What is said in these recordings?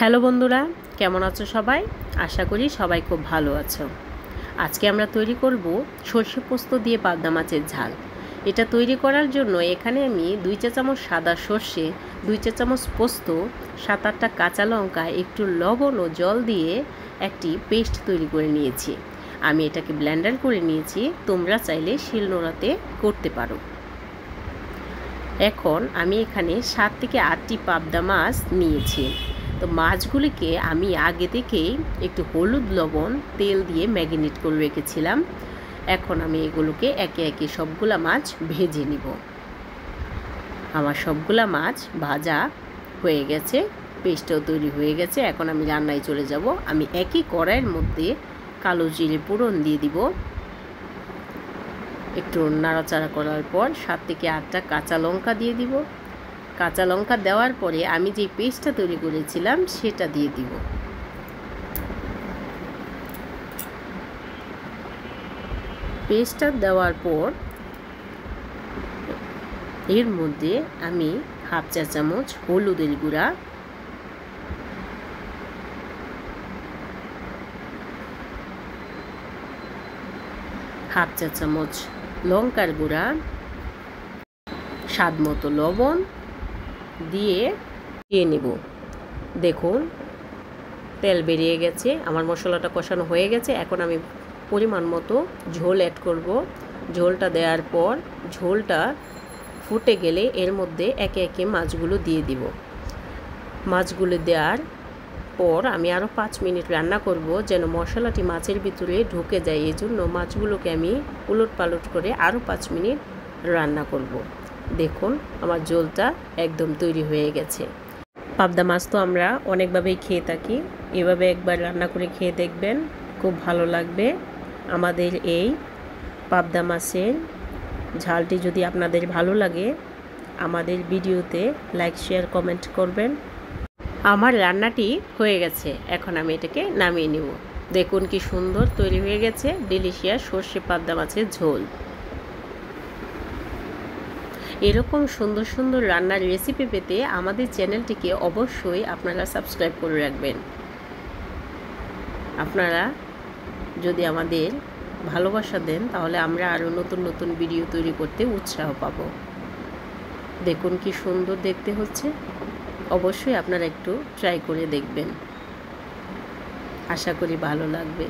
Hello বন্ধুরা, কেমন আছো সবাই? আশা করি সবাই খুব ভালো আছো। আজকে আমরা তৈরি করব সরষে পোস্ত দিয়ে পাবদা মাছের ঝাল। এটা তৈরি করার জন্য এখানে আমি 2 চা চামচ সাদা সর্ষে, 2 চা চামচ পোস্ত, 7-8টা কাঁচা লঙ্কা, একটু লবণ ও জল দিয়ে একটি পেস্ট তৈরি করে নিয়েছি। আমি এটাকে ব্লেন্ডার করে নিয়েছি, তোমরা চাইলে শিলনোড়াতে করতে পারো। এখন আমি এখানে 7 থেকে 8টি পাবদা মাছ নিয়েছি। তো মাছগুলিকে আমি আগে থেকেই একটু হলুদ, লবণ, তেল দিয়ে ম্যারিনেট করে রেখেছিলাম। এখন আমি এগুলোকে একে একে সবগুলা মাছ ভেজে নিব। আমার সবগুলা মাছ ভাজা হয়ে গেছে, পেস্টও তৈরি হয়ে গেছে। এখন আমি রান্নায় চলে যাব। আমি একই কড়াইয়ের মধ্যে কালো জিরে ফোড়ন দিয়ে দিব। একটু নাড়াচাড়া করার পর 7 থেকে 8টা কাঁচা লঙ্কা দিয়ে দিব। কাঁচা লঙ্কা দেওয়ার পরে আমি যে পেস্টটা তৈরি করেছিলাম সেটা দিয়ে দিব। পেস্টটা দেওয়ার পর এর মধ্যে আমি হাফ চা চামচ হলুদের গুঁড়া, হাফ চা চামচ লঙ্কার গুঁড়া, স্বাদ মতো লবণ দিয়ে নেব। দেখুন তেল বেরিয়ে গেছে, আমার মশলাটা কষানো হয়ে গেছে। এখন আমি পরিমাণ মতো ঝোল অ্যাড করব। ঝোলটা দেওয়ার পর ঝোলটা ফুটে গেলে এর মধ্যে একে একে মাছগুলো দিয়ে দিব। মাছগুলো দেওয়ার পর আমি আরও 5 মিনিট রান্না করব যেন মশলাটি মাছের ভিতরে ঢুকে যায়। এই জন্য মাছগুলোকে আমি উলট পালট করে আরও 5 মিনিট রান্না করব। দেখুন আমার ঝোলটা একদম তৈরি হয়ে গেছে। পাবদা মাছ তো আমরা অনেকভাবেই খেয়ে থাকি, এভাবে একবার রান্না করে খেয়ে দেখবেন, খুব ভালো লাগবে। আমাদের এই পাবদা মাছের ঝালটি যদি আপনাদের ভালো লাগে আমাদের ভিডিওতে লাইক, শেয়ার, কমেন্ট করবেন। আমার রান্নাটি হয়ে গেছে, এখন আমি এটাকে নামিয়ে নেব। দেখুন কি সুন্দর তৈরি হয়ে গেছে ডিলিশিয়াস সর্ষে পাবদা মাছের ঝোল। এরকম সুন্দর সুন্দর রান্নার রেসিপি পেতে আমাদের চ্যানেলটিকে অবশ্যই আপনারা সাবস্ক্রাইব করে রাখবেন। আপনারা যদি আমাদের ভালোবাসা দেন তাহলে আমরা আরও নতুন নতুন ভিডিও তৈরি করতে উৎসাহ পাব। দেখুন কি সুন্দর দেখতে হচ্ছে, অবশ্যই আপনারা একটু ট্রাই করে দেখবেন, আশা করি ভালো লাগবে।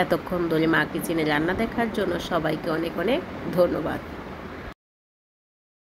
এতক্ষণ ধরে মা কিচেনে রান্না দেখার জন্য সবাইকে অনেক অনেক ধন্যবাদ।